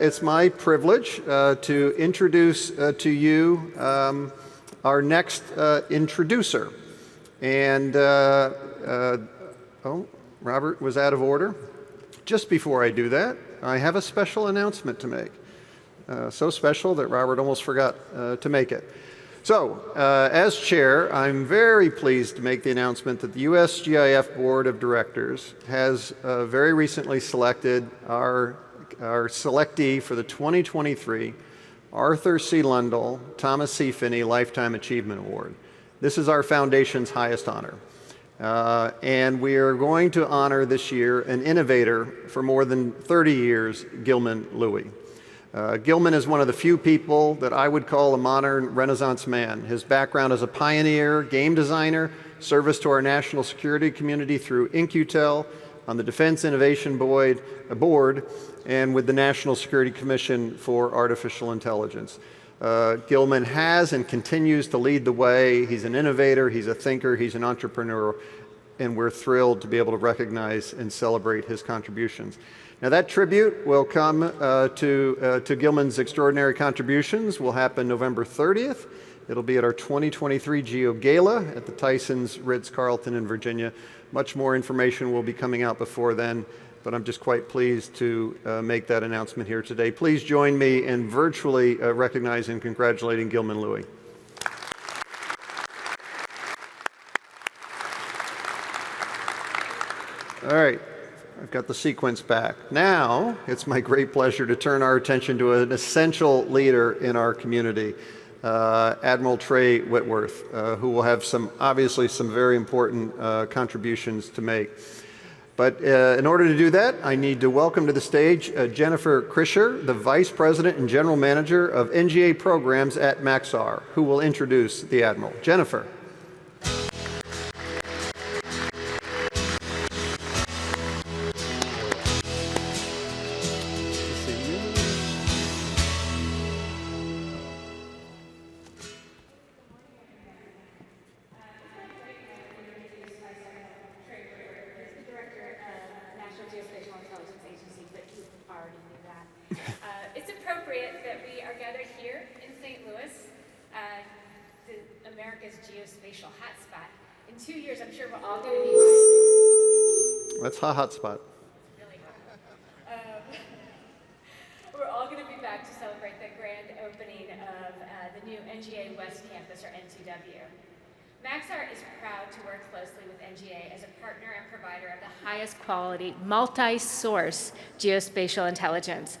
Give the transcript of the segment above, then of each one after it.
It's my privilege to introduce to you our next introducer. And, oh, Robert was out of order. Just before I do that, I have a special announcement to make. So special that Robert almost forgot to make it. So, as chair, I'm very pleased to make the announcement that the US GIF Board of Directors has very recently selected our selectee for the 2023 Arthur C. Lundell, Thomas C. Finney Lifetime Achievement Award. This is our foundation's highest honor. And we are going to honor this year an innovator for more than 30 years, Gilman Louie. Gilman is one of the few people that I would call a modern Renaissance man. His background as a pioneer, game designer, service to our national security community through InQtel, on the Defense Innovation Board, and with the National Security Commission for Artificial Intelligence. Gilman has and continues to lead the way. He's an innovator, he's a thinker, he's an entrepreneur, and we're thrilled to be able to recognize and celebrate his contributions. Now that tribute will come to Gilman's extraordinary contributions will happen November 30th. It'll be at our 2023 Geo Gala at the Tyson's Ritz-Carlton in Virginia. Much more information will be coming out before then, but I'm just quite pleased to make that announcement here today. Please join me in virtually recognizing and congratulating Gilman Louie. All right, I've got the sequence back. Now, it's my great pleasure to turn our attention to an essential leader in our community, Admiral Trey Whitworth, who will have obviously some very important contributions to make. But in order to do that, I need to welcome to the stage Jennifer Krischer, the Vice President and General Manager of NGA Programs at Maxar, who will introduce the Admiral. Jennifer. It's appropriate that we are gathered here in St. Louis, America's geospatial hotspot. In 2 years, I'm sure we're all going to be... That's a hotspot. Really hot. We're all going to be back to celebrate the grand opening of the new NGA West Campus, or N2W. Maxar is proud to work closely with NGA as a partner and provider of the highest quality, multi-source geospatial intelligence.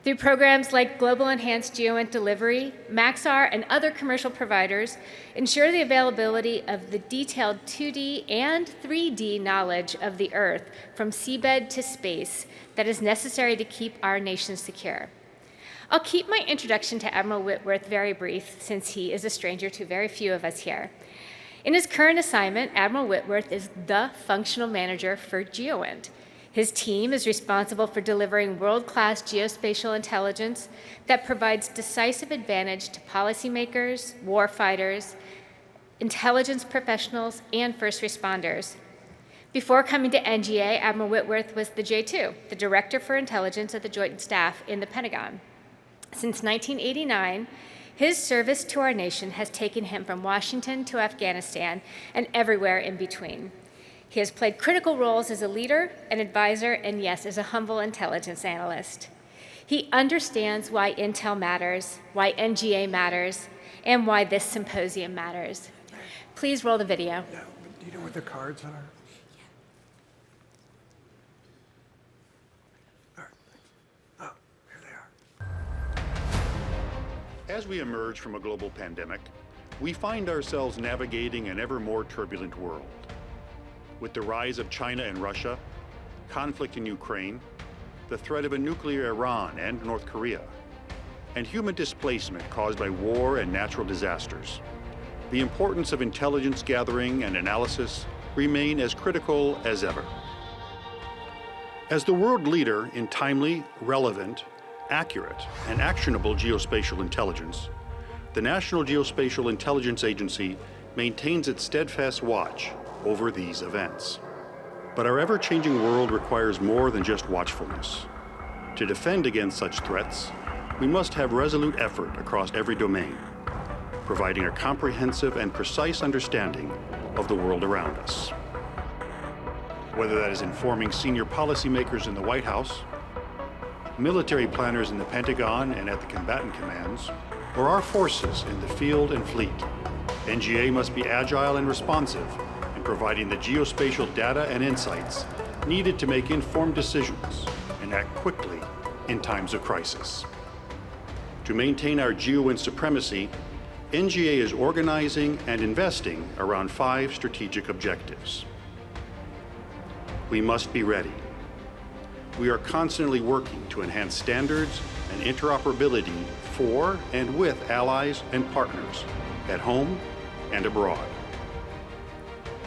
Through programs like Global Enhanced GEOINT Delivery, Maxar and other commercial providers ensure the availability of the detailed 2D and 3D knowledge of the Earth from seabed to space that is necessary to keep our nation secure. I'll keep my introduction to Admiral Whitworth very brief, since he is a stranger to very few of us here. In his current assignment, Admiral Whitworth is the functional manager for GEOINT. His team is responsible for delivering world-class geospatial intelligence that provides decisive advantage to policymakers, warfighters, intelligence professionals, and first responders. Before coming to NGA, Admiral Whitworth was the J2, the Director for Intelligence at the Joint Staff in the Pentagon. Since 1989, his service to our nation has taken him from Washington to Afghanistan and everywhere in between. He has played critical roles as a leader, an advisor, and yes, as a humble intelligence analyst. He understands why Intel matters, why NGA matters, and why this symposium matters. Please roll the video. Yeah, do you know what the cards are? As we emerge from a global pandemic, we find ourselves navigating an ever more turbulent world. With the rise of China and Russia, conflict in Ukraine, the threat of a nuclear Iran and North Korea, and human displacement caused by war and natural disasters, the importance of intelligence gathering and analysis remain as critical as ever. As the world leader in timely, relevant, accurate, and actionable geospatial intelligence, the National Geospatial-Intelligence Agency maintains its steadfast watch over these events. But our ever-changing world requires more than just watchfulness. To defend against such threats, we must have resolute effort across every domain, providing a comprehensive and precise understanding of the world around us. Whether that is informing senior policymakers in the White House, military planners in the Pentagon and at the combatant commands, or our forces in the field and fleet, NGA must be agile and responsive in providing the geospatial data and insights needed to make informed decisions and act quickly in times of crisis. To maintain our GEOINT supremacy, NGA is organizing and investing around 5 strategic objectives. We must be ready. We are constantly working to enhance standards and interoperability for and with allies and partners at home and abroad.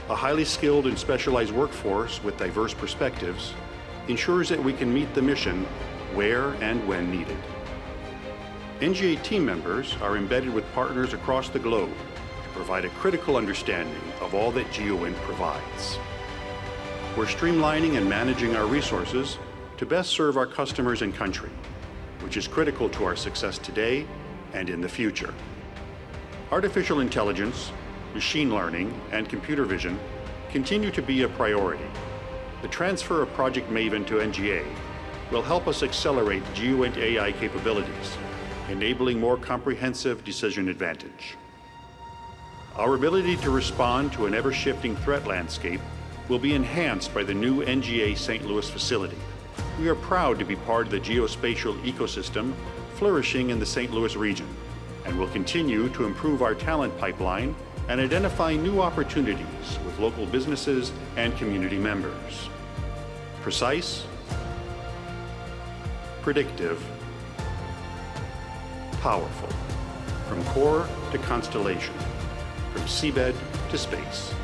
A highly skilled and specialized workforce with diverse perspectives ensures that we can meet the mission where and when needed. NGA team members are embedded with partners across the globe to provide a critical understanding of all that GEOINT provides. We're streamlining and managing our resources to best serve our customers and country, which is critical to our success today and in the future. Artificial intelligence, machine learning, and computer vision continue to be a priority. The transfer of Project Maven to NGA will help us accelerate GEOINT AI capabilities, enabling more comprehensive decision advantage. Our ability to respond to an ever-shifting threat landscape will be enhanced by the new NGA St. Louis facility. We are proud to be part of the geospatial ecosystem flourishing in the St. Louis region, and will continue to improve our talent pipeline and identify new opportunities with local businesses and community members. Precise, predictive, powerful, from core to constellation, from seabed to space.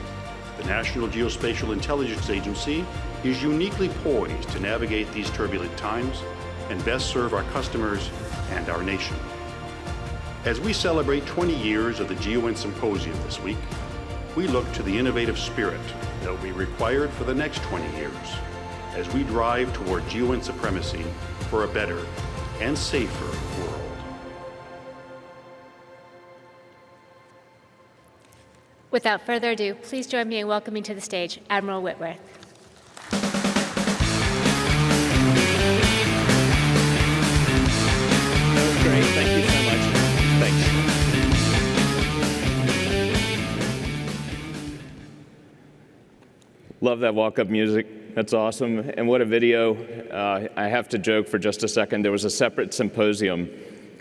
The National Geospatial-Intelligence Agency is uniquely poised to navigate these turbulent times and best serve our customers and our nation. As we celebrate 20 years of the GEOINT Symposium this week, we look to the innovative spirit that will be required for the next 20 years as we drive toward GEOINT supremacy for a better and safer world. Without further ado, please join me in welcoming to the stage Admiral Whitworth. That was great. Thank you so much. Thanks. Love that walk-up music. That's awesome. And what a video. I have to joke for just a second. There was a separate symposium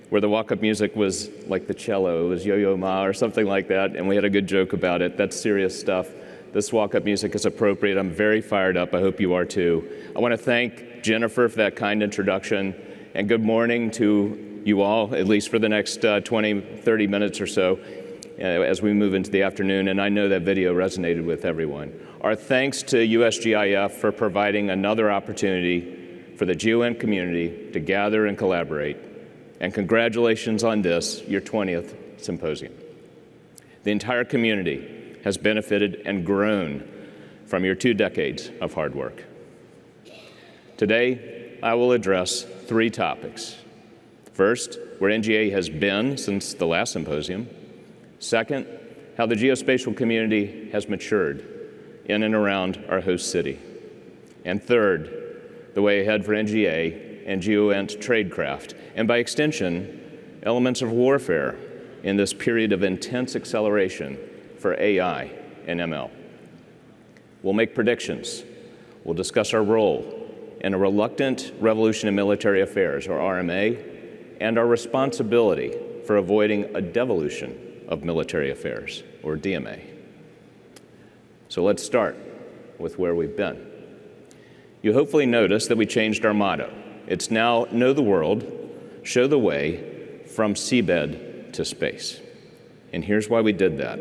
where the walk-up music was like the cello. It was Yo-Yo Ma or something like that, and we had a good joke about it. That's serious stuff. This walk-up music is appropriate. I'm very fired up. I hope you are too. I want to thank Jennifer for that kind introduction, and good morning to you all, at least for the next 20, 30 minutes or so as we move into the afternoon, and I know that video resonated with everyone. Our thanks to USGIF for providing another opportunity for the GEOINT community to gather and collaborate. And congratulations on this, your 20th symposium. The entire community has benefited and grown from your 2 decades of hard work. Today, I will address 3 topics. First, where NGA has been since the last symposium. Second, how the geospatial community has matured in and around our host city. And third, the way ahead for NGA and GEOINT tradecraft, and by extension, elements of warfare in this period of intense acceleration for AI and ML. We'll make predictions. We'll discuss our role in a reluctant revolution in military affairs, or RMA, and our responsibility for avoiding a devolution of military affairs, or DMA. So let's start with where we've been. You hopefully noticed that we changed our motto. It's now know the world, show the way from seabed to space. And here's why we did that.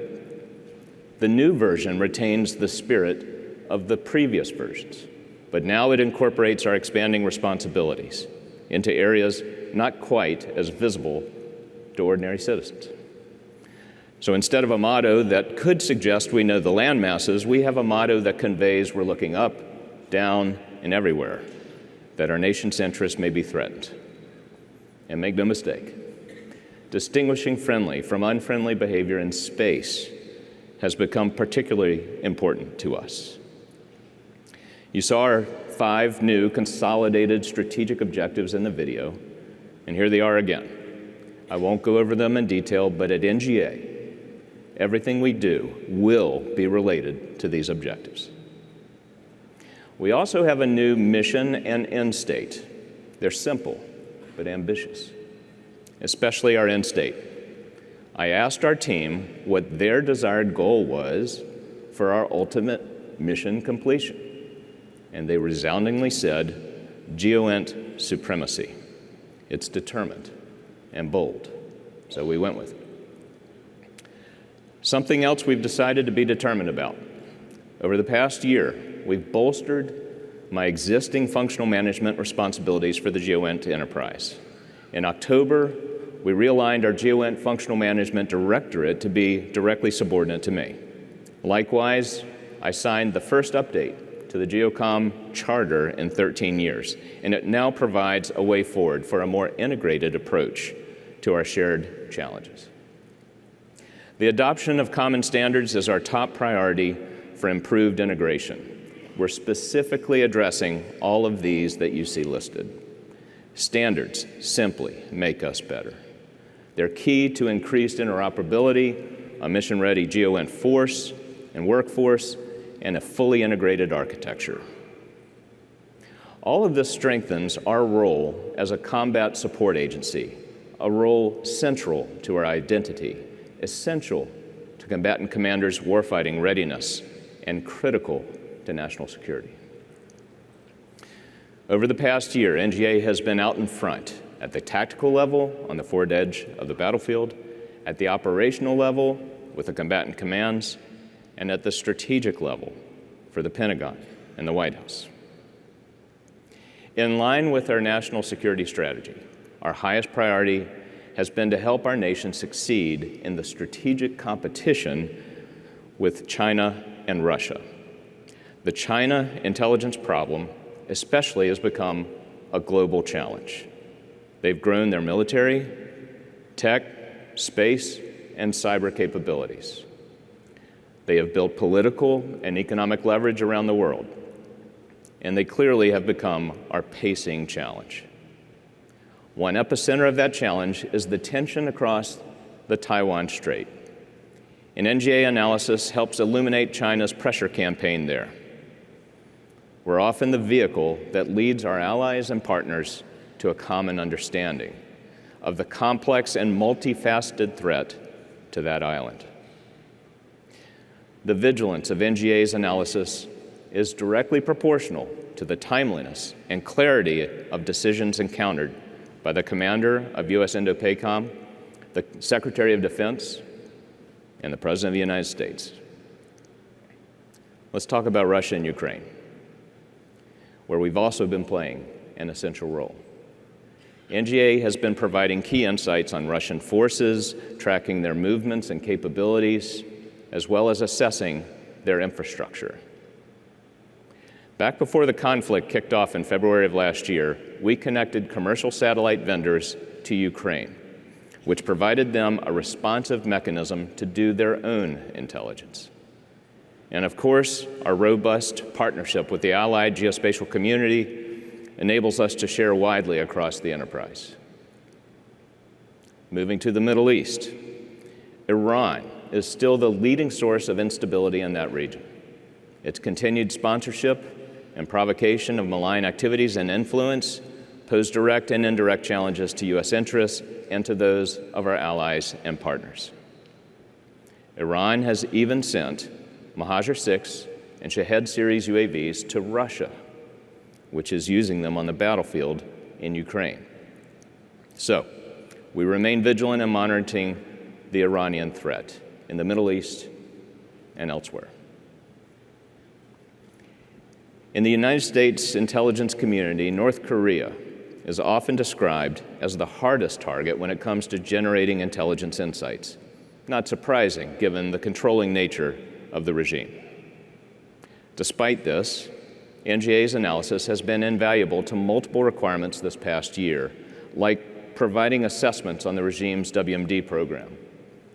The new version retains the spirit of the previous versions, but now it incorporates our expanding responsibilities into areas not quite as visible to ordinary citizens. So instead of a motto that could suggest we know the land masses, we have a motto that conveys we're looking up, down, and everywhere. that our nation's interests may be threatened. And make no mistake, distinguishing friendly from unfriendly behavior in space has become particularly important to us. You saw our 5 new consolidated strategic objectives in the video, and here they are again. I won't go over them in detail, but at NGA, everything we do will be related to these objectives. We also have a new mission and end state. They're simple, but ambitious, especially our end state. I asked our team what their desired goal was for our ultimate mission completion, and they resoundingly said, GEOINT supremacy. It's determined and bold, so we went with it. Something else we've decided to be determined about. Over the past year, we've bolstered my existing functional management responsibilities for the GEOINT enterprise. In October, we realigned our GEOINT functional management directorate to be directly subordinate to me. Likewise, I signed the first update to the GEOCOM charter in 13 years, and it now provides a way forward for a more integrated approach to our shared challenges. The adoption of common standards is our top priority for improved integration. We're specifically addressing all of these that you see listed. Standards simply make us better. They're key to increased interoperability, a mission-ready GEOINT force and workforce, and a fully integrated architecture. All of this strengthens our role as a combat support agency, a role central to our identity, essential to combatant commanders' warfighting readiness, and critical to national security. Over the past year, NGA has been out in front at the tactical level on the forward edge of the battlefield, at the operational level with the combatant commands, and at the strategic level for the Pentagon and the White House. In line with our national security strategy, our highest priority has been to help our nation succeed in the strategic competition with China and Russia. The China intelligence problem especially has become a global challenge. They've grown their military, tech, space, and cyber capabilities. They have built political and economic leverage around the world, and they clearly have become our pacing challenge. One epicenter of that challenge is the tension across the Taiwan Strait. An NGA analysis helps illuminate China's pressure campaign there. We're often the vehicle that leads our allies and partners to a common understanding of the complex and multifaceted threat to that island. The vigilance of NGA's analysis is directly proportional to the timeliness and clarity of decisions encountered by the commander of US Indo-PACOM, the Secretary of Defense, and the President of the United States. Let's talk about Russia and Ukraine, where we've also been playing an essential role. NGA has been providing key insights on Russian forces, tracking their movements and capabilities, as well as assessing their infrastructure. Back before the conflict kicked off in February of last year, we connected commercial satellite vendors to Ukraine, which provided them a responsive mechanism to do their own intelligence. And of course, our robust partnership with the allied geospatial community enables us to share widely across the enterprise. Moving to the Middle East, Iran is still the leading source of instability in that region. Its continued sponsorship and provocation of malign activities and influence pose direct and indirect challenges to U.S. interests and to those of our allies and partners. Iran has even sent Mohajer-6 and Shahed series UAVs to Russia, which is using them on the battlefield in Ukraine. So, we remain vigilant in monitoring the Iranian threat in the Middle East and elsewhere. In the United States intelligence community, North Korea is often described as the hardest target when it comes to generating intelligence insights. Not surprising, given the controlling nature of the regime. Despite this, NGA's analysis has been invaluable to multiple requirements this past year, like providing assessments on the regime's WMD program,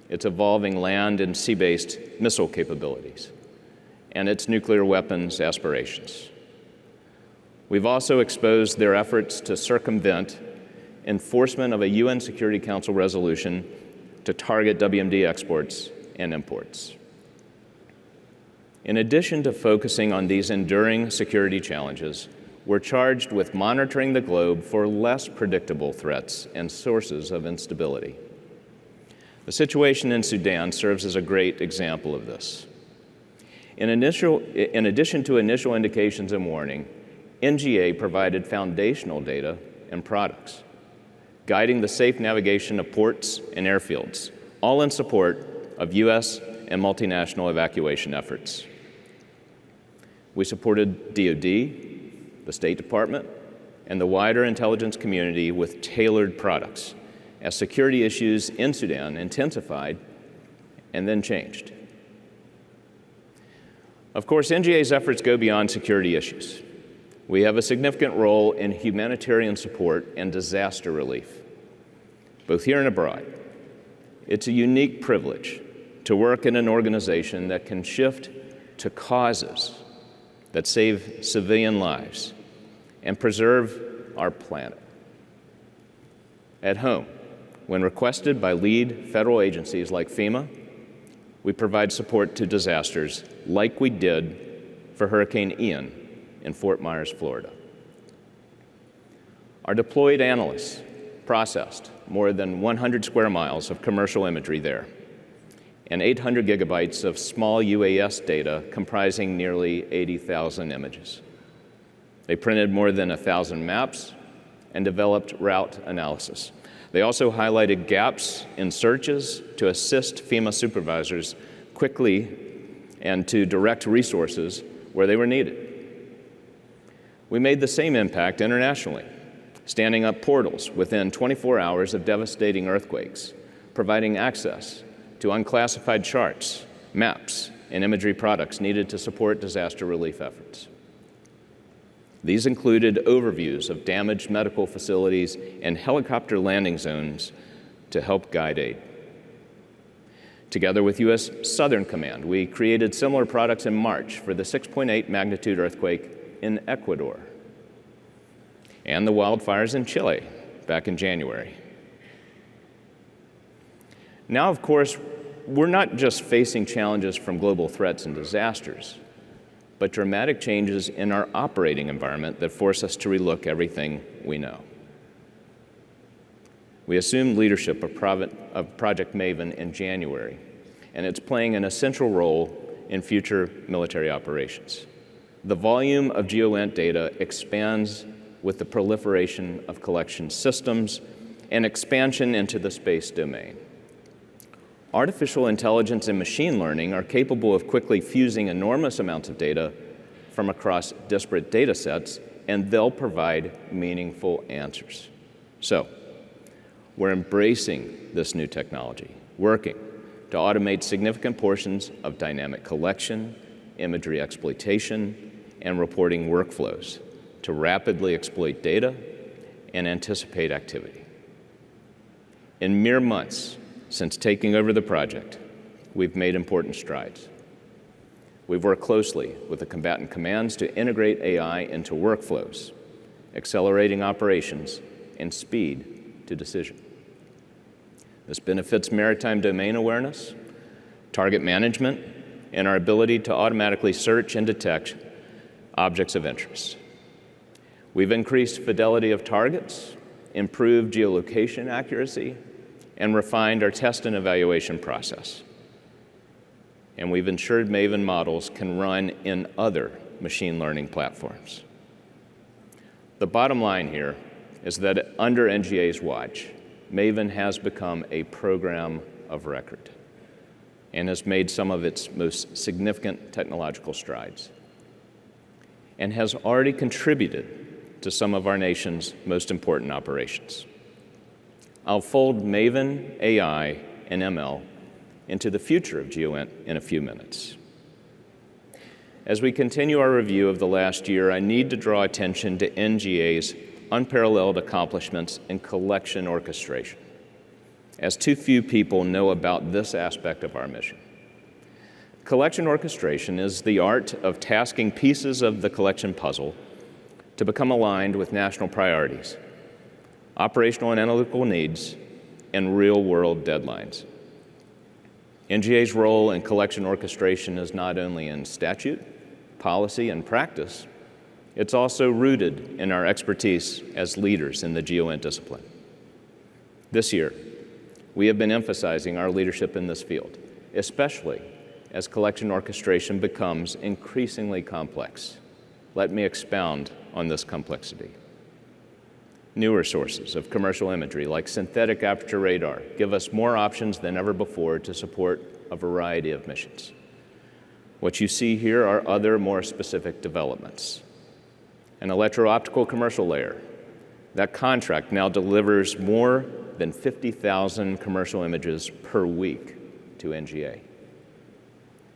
its evolving land and sea-based missile capabilities, and its nuclear weapons aspirations. We've also exposed their efforts to circumvent enforcement of a UN Security Council resolution to target WMD exports and imports. In addition to focusing on these enduring security challenges, we're charged with monitoring the globe for less predictable threats and sources of instability. The situation in Sudan serves as a great example of this. In addition to initial indications and warning, NGA provided foundational data and products, guiding the safe navigation of ports and airfields, all in support of U.S. and multinational evacuation efforts. We supported DoD, the State Department, and the wider intelligence community with tailored products as security issues in Sudan intensified and then changed. Of course, NGA's efforts go beyond security issues. We have a significant role in humanitarian support and disaster relief, both here and abroad. It's a unique privilege to work in an organization that can shift to causes that save civilian lives and preserve our planet. At home, when requested by lead federal agencies like FEMA, we provide support to disasters like we did for Hurricane Ian in Fort Myers, Florida. Our deployed analysts processed more than 100 square miles of commercial imagery there and 800 gigabytes of small UAS data comprising nearly 80,000 images. They printed more than 1,000 maps and developed route analysis. They also highlighted gaps in searches to assist FEMA supervisors quickly and to direct resources where they were needed. We made the same impact internationally, standing up portals within 24 hours of devastating earthquakes, providing access to unclassified charts, maps, and imagery products needed to support disaster relief efforts. These included overviews of damaged medical facilities and helicopter landing zones to help guide aid. Together with U.S. Southern Command, we created similar products in March for the 6.8 magnitude earthquake in Ecuador and the wildfires in Chile back in January. Now, of course, we're not just facing challenges from global threats and disasters, but dramatic changes in our operating environment that force us to relook everything we know. We assumed leadership of Project Maven in January, and it's playing an essential role in future military operations. The volume of GEOINT data expands with the proliferation of collection systems and expansion into the space domain. Artificial intelligence and machine learning are capable of quickly fusing enormous amounts of data from across disparate data sets, and they'll provide meaningful answers. So, we're embracing this new technology, working to automate significant portions of dynamic collection, imagery exploitation, and reporting workflows to rapidly exploit data and anticipate activity. In mere months since taking over the project, we've made important strides. We've worked closely with the combatant commands to integrate AI into workflows, accelerating operations and speed to decision. This benefits maritime domain awareness, target management, and our ability to automatically search and detect objects of interest. We've increased fidelity of targets, improved geolocation accuracy, and refined our test and evaluation process. And we've ensured Maven models can run in other machine learning platforms. The bottom line here is that under NGA's watch, Maven has become a program of record and has made some of its most significant technological strides and has already contributed to some of our nation's most important operations. I'll fold Maven, AI, and ML into the future of GEOINT in a few minutes. As we continue our review of the last year, I need to draw attention to NGA's unparalleled accomplishments in collection orchestration, as too few people know about this aspect of our mission. Collection orchestration is the art of tasking pieces of the collection puzzle to become aligned with national priorities, operational and analytical needs, and real-world deadlines. NGA's role in collection orchestration is not only in statute, policy, and practice, it's also rooted in our expertise as leaders in the GEOINT discipline. This year, we have been emphasizing our leadership in this field, especially as collection orchestration becomes increasingly complex. Let me expound on this complexity. Newer sources of commercial imagery, like synthetic aperture radar, give us more options than ever before to support a variety of missions. What you see here are other more specific developments. An electro-optical commercial layer. That contract now delivers more than 50,000 commercial images per week to NGA.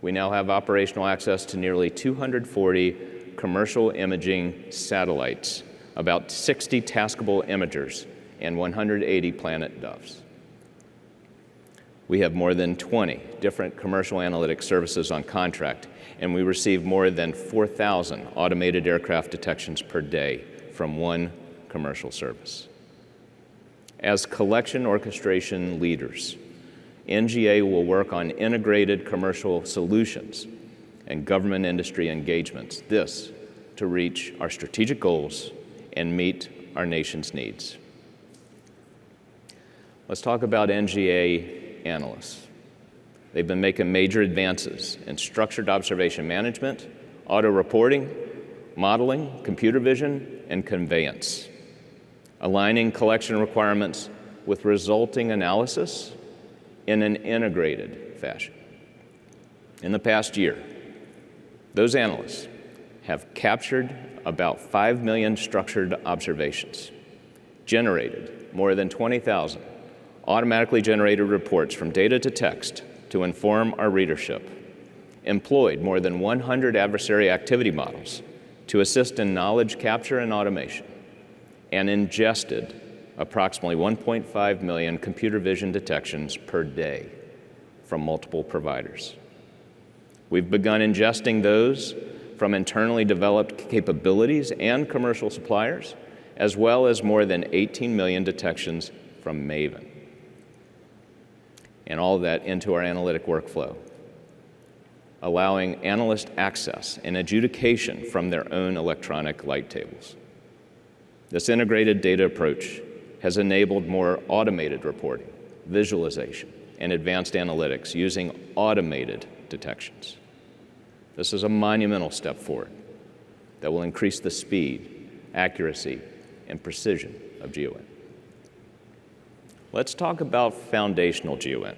We now have operational access to nearly 240 commercial imaging satellites, about 60 taskable imagers, and 180 Planet Doves. We have more than 20 different commercial analytics services on contract, and we receive more than 4,000 automated aircraft detections per day from one commercial service. As collection orchestration leaders, NGA will work on integrated commercial solutions and government industry engagements, this to reach our strategic goals and meet our nation's needs. Let's talk about NGA analysts. They've been making major advances in structured observation management, auto reporting, modeling, computer vision, and conveyance, aligning collection requirements with resulting analysis in an integrated fashion. In the past year, those analysts have captured about 5 million structured observations, generated more than 20,000 automatically generated reports from data to text to inform our readership, employed more than 100 adversary activity models to assist in knowledge capture and automation, and ingested approximately 1.5 million computer vision detections per day from multiple providers. We've begun ingesting those from internally developed capabilities and commercial suppliers, as well as more than 18 million detections from Maven. And all of that into our analytic workflow, allowing analyst access and adjudication from their own electronic light tables. This integrated data approach has enabled more automated reporting, visualization, and advanced analytics using automated detections. This is a monumental step forward that will increase the speed, accuracy, and precision of GEOINT. Let's talk about foundational GEOINT.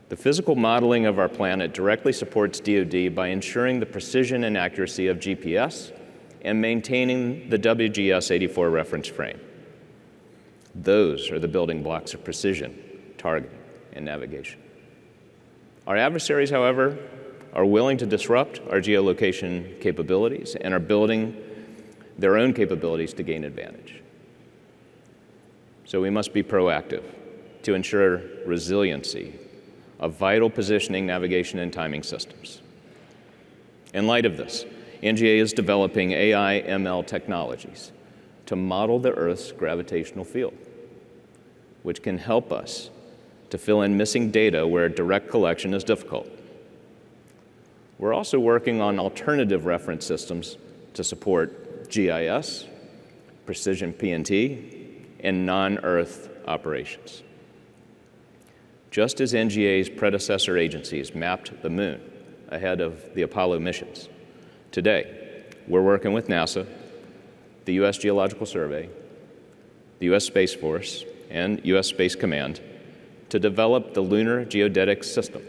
The physical modeling of our planet directly supports DoD by ensuring the precision and accuracy of GPS and maintaining the WGS-84 reference frame. Those are the building blocks of precision, targeting, and navigation. Our adversaries, however, are willing to disrupt our geolocation capabilities and are building their own capabilities to gain advantage. So we must be proactive to ensure resiliency of vital positioning, navigation, and timing systems. In light of this, NGA is developing AI/ML technologies to model the Earth's gravitational field, which can help us to fill in missing data where direct collection is difficult. We're also working on alternative reference systems to support GIS, precision PNT, and non-Earth operations. Just as NGA's predecessor agencies mapped the moon ahead of the Apollo missions, today we're working with NASA, the U.S. Geological Survey, the U.S. Space Force, and U.S. Space Command to develop the lunar geodetic system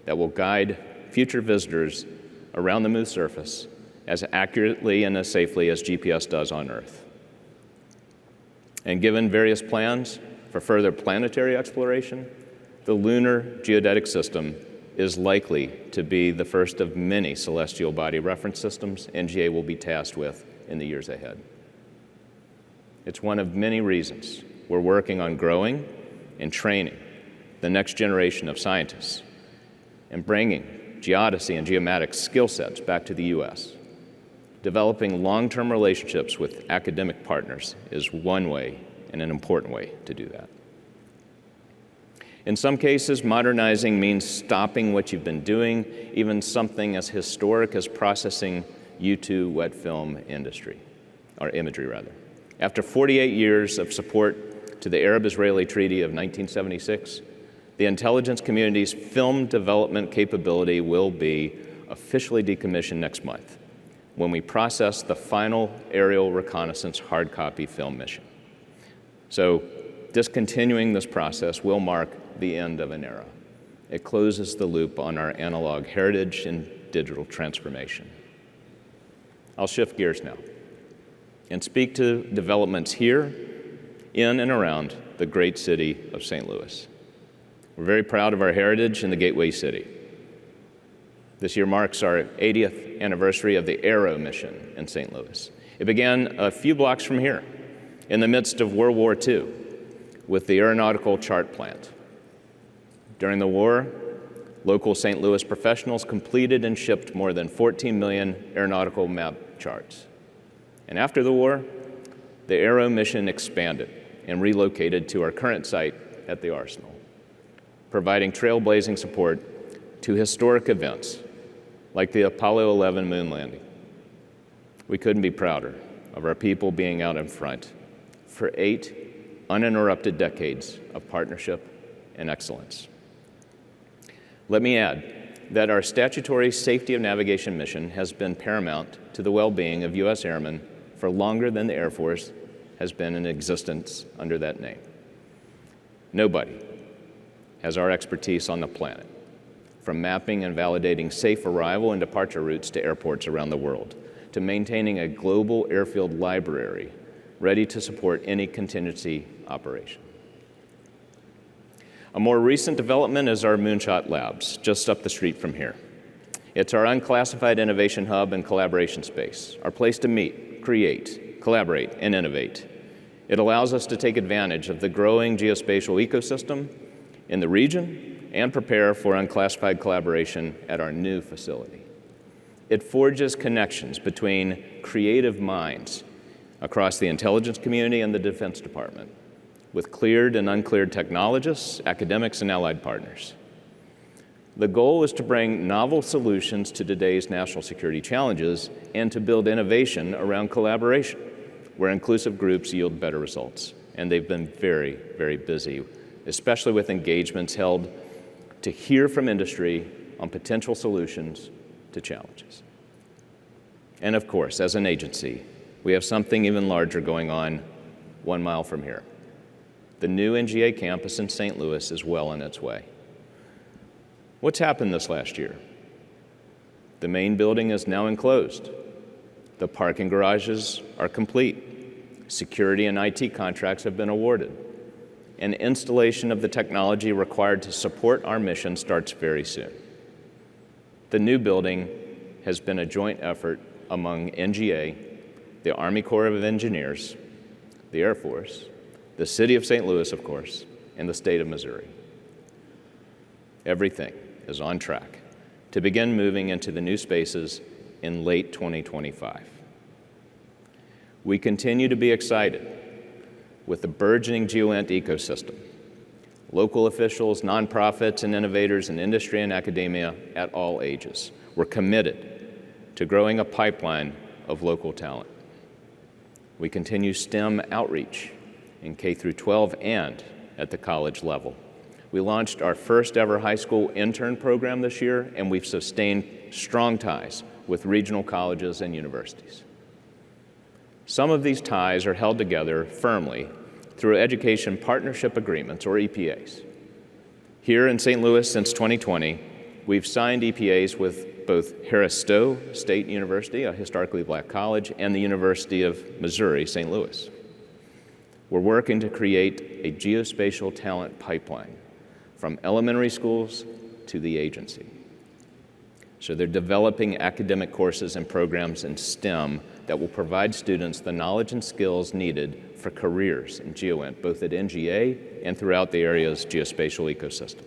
that will guide future visitors around the moon's surface as accurately and as safely as GPS does on Earth. And given various plans for further planetary exploration, the lunar geodetic system is likely to be the first of many celestial body reference systems NGA will be tasked with in the years ahead. It's one of many reasons we're working on growing and training the next generation of scientists and bringing geodesy and geomatics skill sets back to the U.S. Developing long-term relationships with academic partners is one way and an important way to do that. In some cases, modernizing means stopping what you've been doing, even something as historic as processing U2 wet film imagery. After 48 years of support to the Arab-Israeli Treaty of 1976, the intelligence community's film development capability will be officially decommissioned next month when we process the final aerial reconnaissance hard copy film mission. So discontinuing this process will mark the end of an era. It closes the loop on our analog heritage and digital transformation. I'll shift gears now and speak to developments here in and around the great city of St. Louis. We're very proud of our heritage in the Gateway City. This year marks our 80th anniversary of the Arrow mission in St. Louis. It began a few blocks from here in the midst of World War II with the Aeronautical Chart Plant. During the war, local St. Louis professionals completed and shipped more than 14 million aeronautical map charts. And after the war, the Arrow mission expanded and relocated to our current site at the Arsenal, providing trailblazing support to historic events like the Apollo 11 moon landing. We couldn't be prouder of our people being out in front for 8 uninterrupted decades of partnership and excellence. Let me add that our statutory safety of navigation mission has been paramount to the well-being of U.S. airmen for longer than the Air Force has been in existence under that name. Nobody has our expertise on the planet, from mapping and validating safe arrival and departure routes to airports around the world, to maintaining a global airfield library ready to support any contingency operation. A more recent development is our Moonshot Labs, just up the street from here. It's our unclassified innovation hub and collaboration space, our place to meet, create, collaborate, and innovate. It allows us to take advantage of the growing geospatial ecosystem in the region and prepare for unclassified collaboration at our new facility. It forges connections between creative minds across the intelligence community and the Defense Department, with cleared and uncleared technologists, academics, and allied partners. The goal is to bring novel solutions to today's national security challenges and to build innovation around collaboration, where inclusive groups yield better results. And they've been very, very busy, especially with engagements held to hear from industry on potential solutions to challenges. And of course, as an agency, we have something even larger going on 1 mile from here. The new NGA campus in St. Louis is well on its way. What's happened this last year? The main building is now enclosed. The parking garages are complete. Security and IT contracts have been awarded. And installation of the technology required to support our mission starts very soon. The new building has been a joint effort among NGA, the Army Corps of Engineers, the Air Force, the City of St. Louis, of course, and the state of Missouri. Everything is on track to begin moving into the new spaces in late 2025. We continue to be excited with the burgeoning GEOINT ecosystem, local officials, nonprofits, and innovators in industry and academia at all ages. We're committed to growing a pipeline of local talent. We continue STEM outreach in K through 12 and at the college level. We launched our first ever high school intern program this year, and we've sustained strong ties with regional colleges and universities. Some of these ties are held together firmly through education partnership agreements, or EPAs. Here in St. Louis since 2020, we've signed EPAs with both Harris-Stowe State University, a historically black college, and the University of Missouri, St. Louis. We're working to create a geospatial talent pipeline from elementary schools to the agency. So they're developing academic courses and programs in STEM that will provide students the knowledge and skills needed for careers in GEOINT, both at NGA and throughout the area's geospatial ecosystem.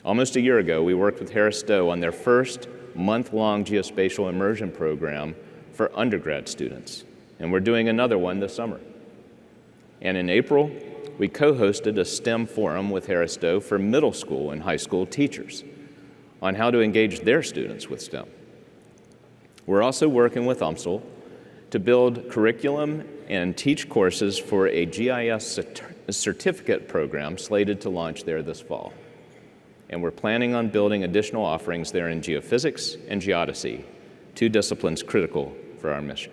Almost a year ago, we worked with Harris Stowe on their first month-long geospatial immersion program for undergrad students, and we're doing another one this summer. And in April, we co-hosted a STEM forum with Harris Stowe for middle school and high school teachers on how to engage their students with STEM. We're also working with UMSL to build curriculum and teach courses for a GIS certificate program slated to launch there this fall. And we're planning on building additional offerings there in geophysics and geodesy, two disciplines critical for our mission.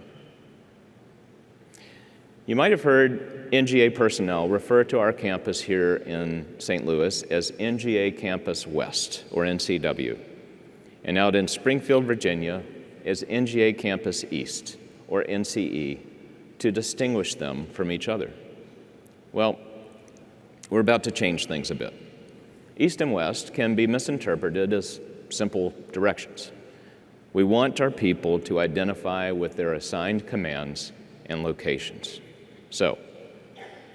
You might have heard NGA personnel refer to our campus here in St. Louis as NGA Campus West, or NCW, and out in Springfield, Virginia, as NGA Campus East, or NCE, to distinguish them from each other. Well, we're about to change things a bit. East and West can be misinterpreted as simple directions. We want our people to identify with their assigned commands and locations. So,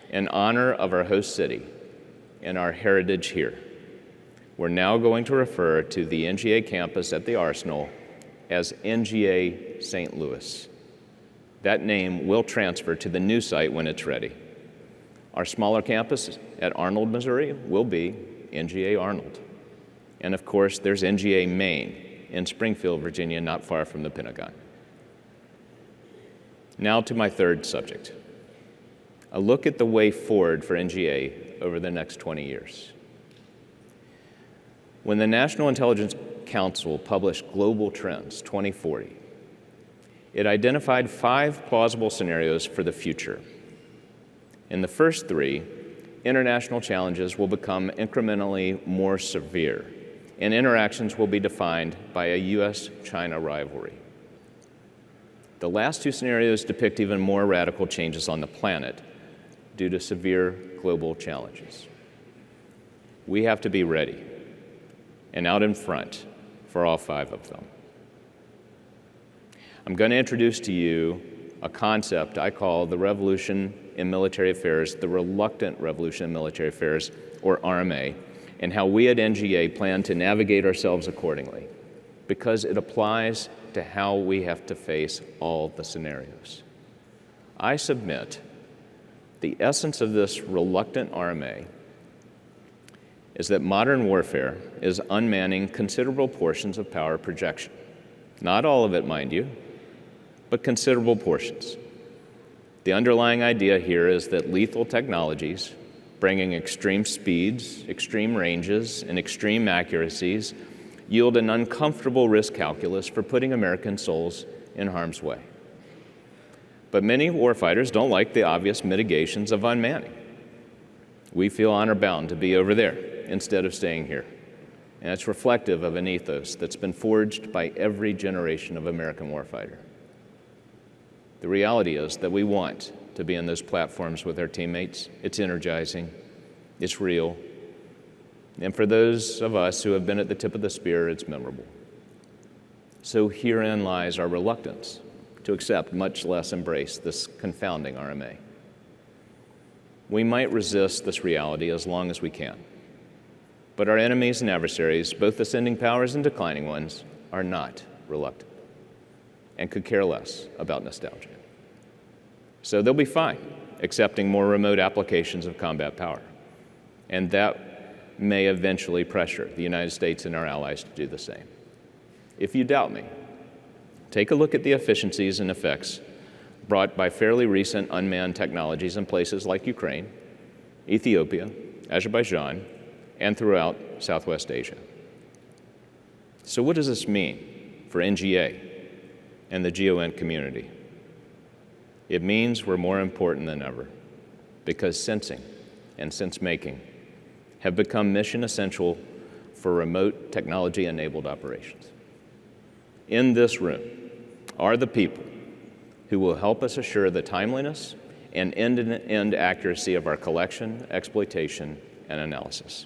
in honor of our host city and our heritage here, we're now going to refer to the NGA campus at the Arsenal as NGA St. Louis. That name will transfer to the new site when it's ready. Our smaller campus at Arnold, Missouri will be NGA Arnold. And of course, there's NGA Maine in Springfield, Virginia, not far from the Pentagon. Now to my third subject. A look at the way forward for NGA over the next 20 years. When the National Intelligence Council published Global Trends 2040, it identified 5 plausible scenarios for the future. In the first 3, international challenges will become incrementally more severe, and interactions will be defined by a U.S.-China rivalry. The last 2 scenarios depict even more radical changes on the planet due to severe global challenges. We have to be ready and out in front for all 5 of them. I'm going to introduce to you a concept I call the revolution in military affairs, the reluctant revolution in military affairs, or RMA, and how we at NGA plan to navigate ourselves accordingly, because it applies to how we have to face all the scenarios. I submit the essence of this reluctant RMA is that modern warfare is unmanning considerable portions of power projection. Not all of it, mind you, but considerable portions. The underlying idea here is that lethal technologies, bringing extreme speeds, extreme ranges, and extreme accuracies, yield an uncomfortable risk calculus for putting American souls in harm's way. But many warfighters don't like the obvious mitigations of unmanning. We feel honor-bound to be over there instead of staying here. And it's reflective of an ethos that's been forged by every generation of American warfighter. The reality is that we want to be on those platforms with our teammates. It's energizing, it's real, and for those of us who have been at the tip of the spear, it's memorable. So herein lies our reluctance to accept, much less embrace, this confounding RMA. We might resist this reality as long as we can, but our enemies and adversaries, both ascending powers and declining ones, are not reluctant and could care less about nostalgia. So they'll be fine accepting more remote applications of combat power, and that may eventually pressure the United States and our allies to do the same. If you doubt me, take a look at the efficiencies and effects brought by fairly recent unmanned technologies in places like Ukraine, Ethiopia, Azerbaijan, and throughout Southwest Asia. So what does this mean for NGA and the GEOINT community? It means we're more important than ever, because sensing and sense-making have become mission essential for remote technology-enabled operations. In this room are the people who will help us assure the timeliness and end-to-end accuracy of our collection, exploitation, and analysis.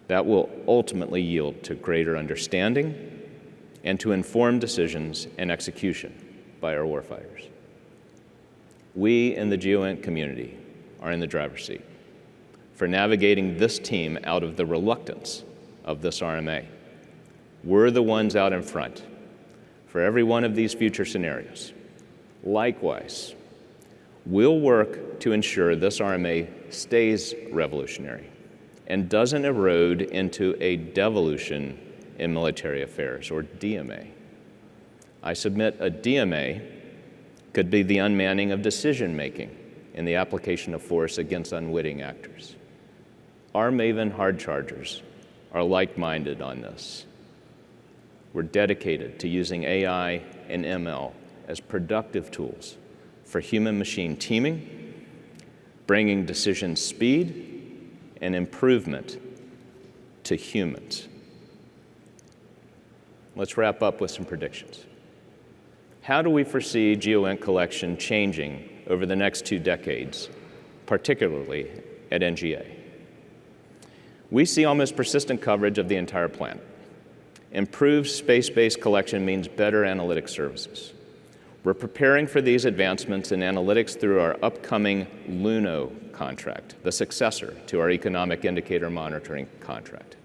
That will ultimately yield to greater understanding and to informed decisions and execution by our warfighters. We in the GEOINT community are in the driver's seat for navigating this team out of the reluctance of this RMA. We're the ones out in front for every one of these future scenarios. Likewise, we'll work to ensure this RMA stays revolutionary and doesn't erode into a devolution in military affairs, or DMA. I submit a DMA could be the unmanning of decision-making in the application of force against unwitting actors. Our Maven hard chargers are like-minded on this. We're dedicated to using AI and ML as productive tools for human-machine teaming, bringing decision speed and improvement to humans. Let's wrap up with some predictions. How do we foresee GEOINT collection changing over the next 2 decades, particularly at NGA? We see almost persistent coverage of the entire planet. Improved space-based collection means better analytic services. We're preparing for these advancements in analytics through our upcoming LUNO contract, the successor to our economic indicator monitoring contract.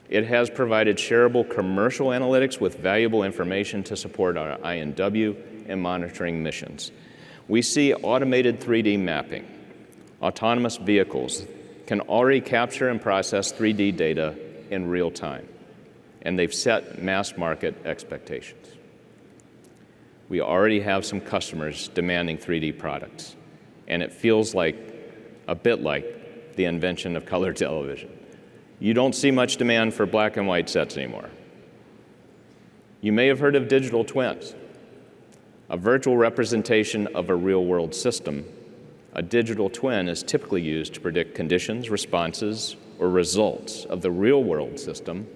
It has provided shareable commercial analytics with valuable information to support our INW and monitoring missions. We see automated 3D mapping. Autonomous vehicles can already capture and process 3D data in real time, and they've set mass market expectations. We already have some customers demanding 3D products, and it feels like a bit like the invention of color television. You don't see much demand for black and white sets anymore. You may have heard of digital twins, a virtual representation of a real-world system. A digital twin is typically used to predict conditions, responses, or results of the real-world system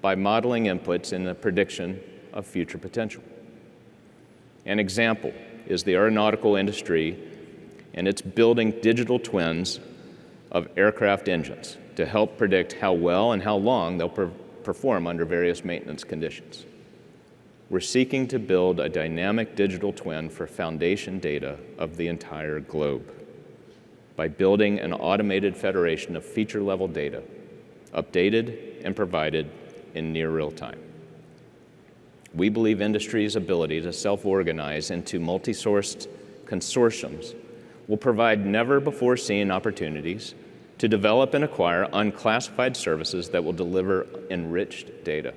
by modeling inputs in the prediction of future potential. An example is the aeronautical industry, and it's building digital twins of aircraft engines to help predict how well and how long they'll perform under various maintenance conditions. We're seeking to build a dynamic digital twin for foundation data of the entire globe by building an automated federation of feature-level data, updated and provided in near real time. We believe industry's ability to self-organize into multi-sourced consortiums will provide never-before-seen opportunities to develop and acquire unclassified services that will deliver enriched data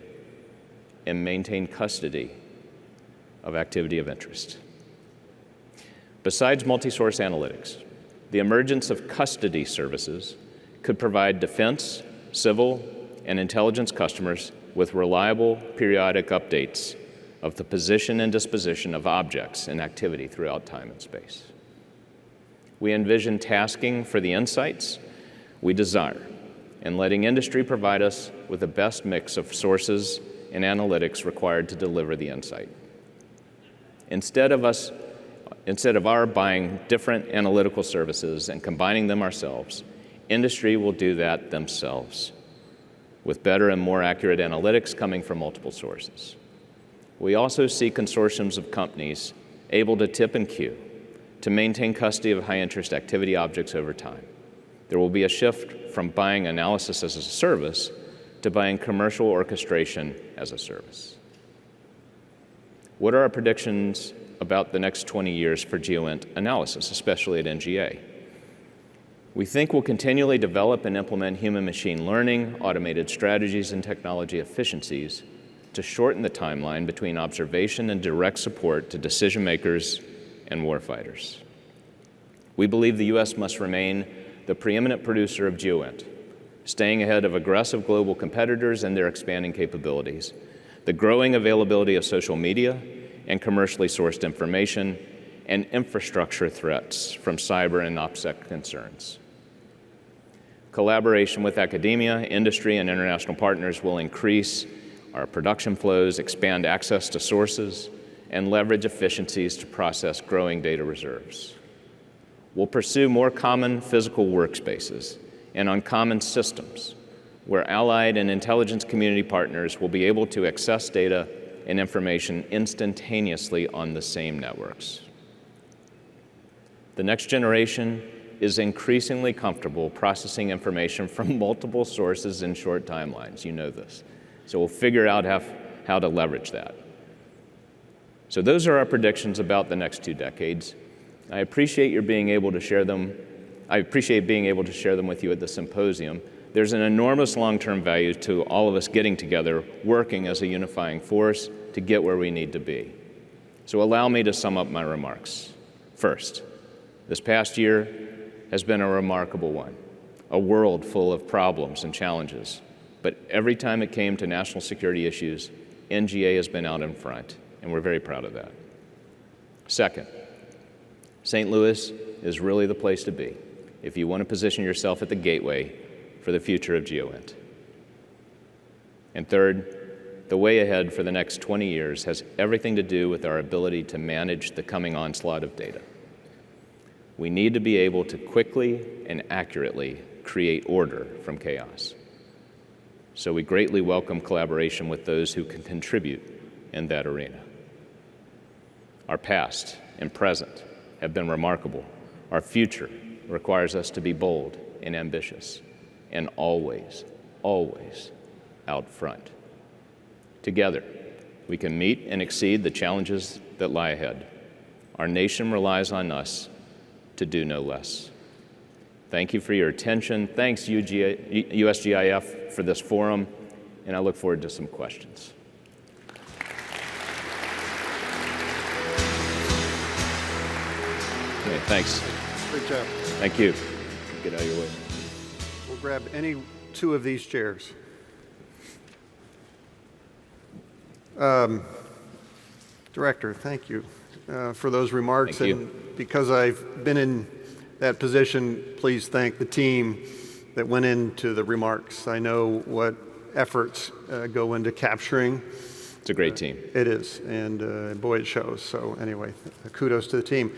and maintain custody of activity of interest. Besides multi-source analytics, the emergence of custody services could provide defense, civil, and intelligence customers with reliable periodic updates of the position and disposition of objects and activity throughout time and space. We envision tasking for the insights we desire and letting industry provide us with the best mix of sources and analytics required to deliver the insight. Instead of our buying different analytical services and combining them ourselves, industry will do that themselves, with better and more accurate analytics coming from multiple sources. We also see consortiums of companies able to tip and queue to maintain custody of high-interest activity objects over time. There will be a shift from buying analysis as a service to buying commercial orchestration as a service. What are our predictions about the next 20 years for GEOINT analysis, especially at NGA? We think we'll continually develop and implement human machine learning, automated strategies, and technology efficiencies to shorten the timeline between observation and direct support to decision makers and warfighters. We believe the U.S. must remain the preeminent producer of GEOINT, staying ahead of aggressive global competitors and their expanding capabilities, the growing availability of social media and commercially sourced information, and infrastructure threats from cyber and OPSEC concerns. Collaboration with academia, industry, and international partners will increase our production flows, expand access to sources, and leverage efficiencies to process growing data reserves. We'll pursue more common physical workspaces and uncommon systems where allied and intelligence community partners will be able to access data and information instantaneously on the same networks. The next generation is increasingly comfortable processing information from multiple sources in short timelines. You know this. So we'll figure out how to leverage that. So those are our predictions about the next 2 decades. I appreciate being able to share them with you at the symposium. There's an enormous long-term value to all of us getting together, working as a unifying force to get where we need to be. So allow me to sum up my remarks. First, this past year has been a remarkable one, a world full of problems and challenges. But every time it came to national security issues, NGA has been out in front, and we're very proud of that. Second, St. Louis is really the place to be if you want to position yourself at the gateway for the future of GEOINT. And third, the way ahead for the next 20 years has everything to do with our ability to manage the coming onslaught of data. We need to be able to quickly and accurately create order from chaos. So we greatly welcome collaboration with those who can contribute in that arena. Our past and present have been remarkable. Our future requires us to be bold and ambitious, and always, always out front. Together, we can meet and exceed the challenges that lie ahead. Our nation relies on us to do no less. Thank you for your attention. Thanks, USGIF, for this forum, and I look forward to some questions. Okay, thanks. Great job. Thank you. Get out of your way. We'll grab any 2 of these chairs. Director, thank you for those remarks. Thank you. And because I've been in that position, please thank the team that went into the remarks. I know what efforts go into capturing. It's a great team. It is, and boy, it shows. So anyway, kudos to the team.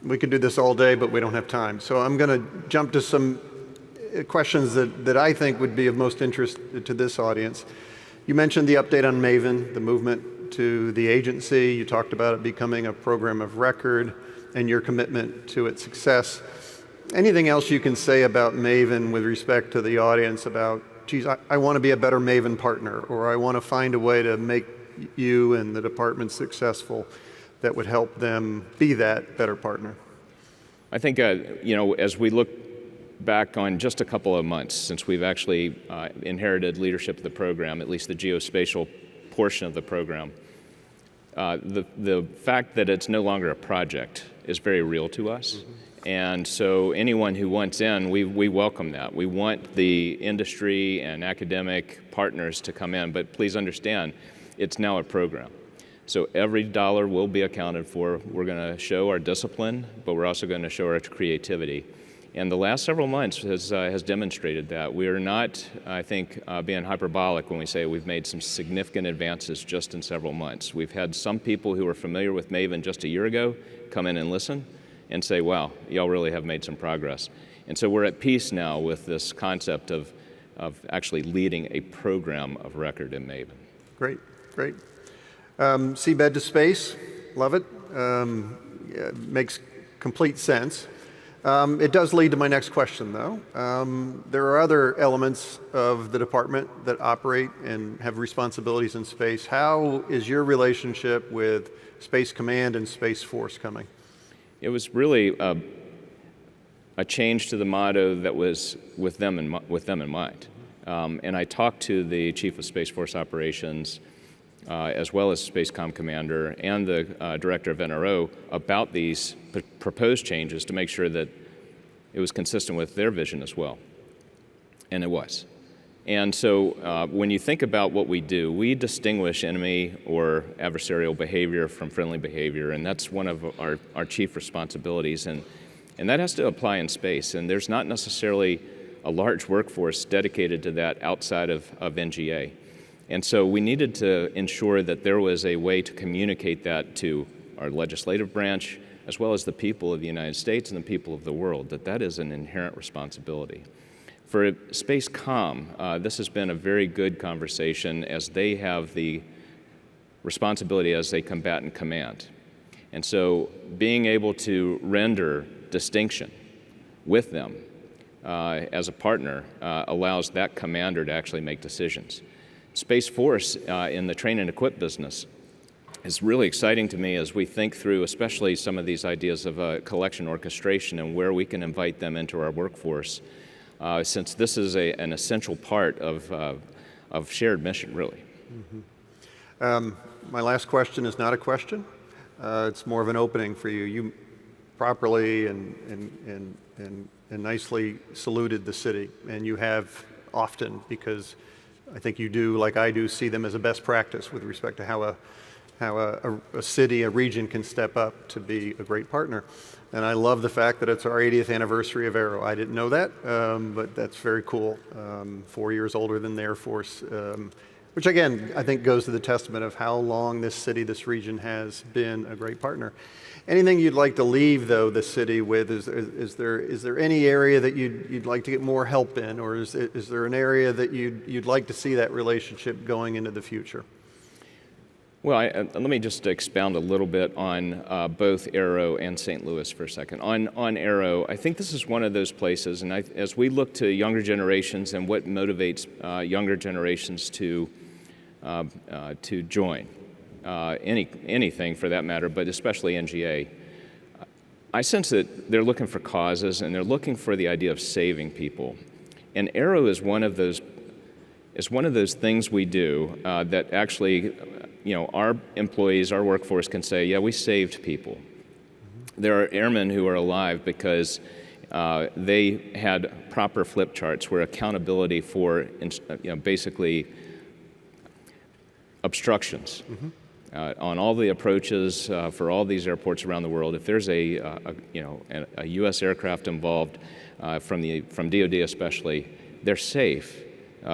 We could do this all day, but we don't have time. So I'm going to jump to some questions that I think would be of most interest to this audience. You mentioned the update on MAVEN, the movement to the agency. You talked about it becoming a program of record and your commitment to its success. Anything else you can say about MAVEN with respect to the audience about, geez, I want to be a better MAVEN partner, or I want to find a way to make you and the department successful that would help them be that better partner? I think, as we look back on just a couple of months since we've actually inherited leadership of the program, at least the geospatial portion of the program, the fact that it's no longer a project is very real to us. Mm-hmm. And so anyone who wants in, we welcome that. We want the industry and academic partners to come in, but please understand, it's now a program. So every dollar will be accounted for. We're going to show our discipline, but we're also going to show our creativity. And the last several months has demonstrated that. We are not, I think, being hyperbolic when we say we've made some significant advances just in several months. We've had some people who were familiar with MAVEN just a year ago come in and listen and say, wow, y'all really have made some progress. And so we're at peace now with this concept of actually leading a program of record in MAVEN. Great, great. Seabed to space, love it. Makes complete sense. It does lead to my next question, though. There are other elements of the department that operate and have responsibilities in space. How is your relationship with Space Command and Space Force coming? It was really a change to the motto that was with them in mind. And I talked to the Chief of Space Force Operations as well as Space Comm Commander and the Director of NRO about these proposed changes to make sure that it was consistent with their vision as well. And it was. And so when you think about what we do, we distinguish enemy or adversarial behavior from friendly behavior, and that's one of our chief responsibilities. And that has to apply in space, and there's not necessarily a large workforce dedicated to that outside of NGA. And so we needed to ensure that there was a way to communicate that to our legislative branch, as well as the people of the United States and the people of the world, that is an inherent responsibility. For Space Comm, this has been a very good conversation as they have the responsibility as a combatant command. And so being able to render distinction with them as a partner allows that commander to actually make decisions. Space Force in the train and equip business is really exciting to me as we think through especially some of these ideas of collection orchestration and where we can invite them into our workforce, since this is an essential part of shared mission, really. Mm-hmm. My last question is not a question. It's more of an opening for you. You properly and nicely saluted the city, and you have often, because I think you do, like I do, see them as a best practice with respect to how a city, a region can step up to be a great partner. And I love the fact that it's our 80th anniversary of Aero. I didn't know that, but that's very cool. 4 years older than the Air Force, which again, I think goes to the testament of how long this city, this region has been a great partner. Anything you'd like to leave, though, the city with? Is there any area that you'd like to get more help in, or is there an area that you'd like to see that relationship going into the future? Well, let me just expound a little bit on both Aero and St. Louis for a second. On Aero, I think this is one of those places, and as we look to younger generations and what motivates younger generations to join anything for that matter, but especially NGA, I sense that they're looking for causes and they're looking for the idea of saving people. And Aero is one of those things we do that actually, our employees, our workforce can say, yeah, we saved people. Mm-hmm. There are airmen who are alive because they had proper flip charts where accountability for, basically obstructions. Mm-hmm. On all the approaches for all these airports around the world, if there's a U.S. aircraft involved from DoD especially, they're safe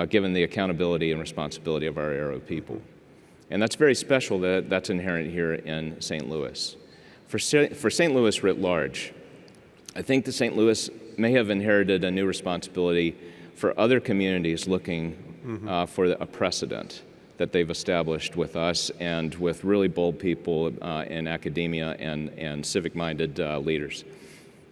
given the accountability and responsibility of our Aero people. And that's very special that's inherent here in St. Louis. For St. Louis writ large, I think that St. Louis may have inherited a new responsibility for other communities looking mm-hmm. For a precedent that they've established with us and with really bold people in academia and civic-minded leaders.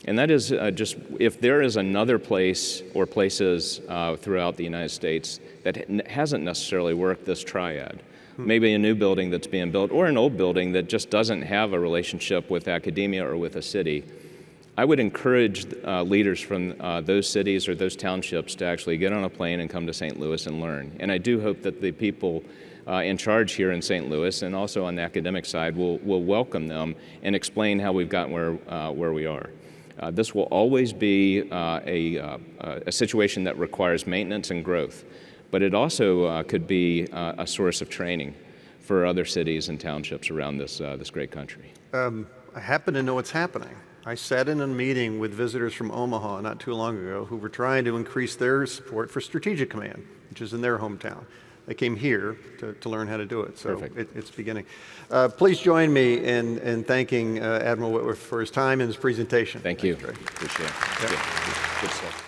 And that is just, if there is another place or places throughout the United States that hasn't necessarily worked this triad, maybe a new building that's being built or an old building that just doesn't have a relationship with academia or with a city, I would encourage leaders from those cities or those townships to actually get on a plane and come to St. Louis and learn. And I do hope that the people in charge here in St. Louis and also on the academic side will welcome them and explain how we've gotten where we are. This will always be a situation that requires maintenance and growth, but it also could be a source of training for other cities and townships around this great country. I happen to know what's happening. I sat in a meeting with visitors from Omaha not too long ago who were trying to increase their support for Strategic Command, which is in their hometown. They came here to learn how to do it, so it's beginning. Please join me in thanking Admiral Whitworth for his time and his presentation. Thanks, you. Appreciate it. Yep. Good stuff.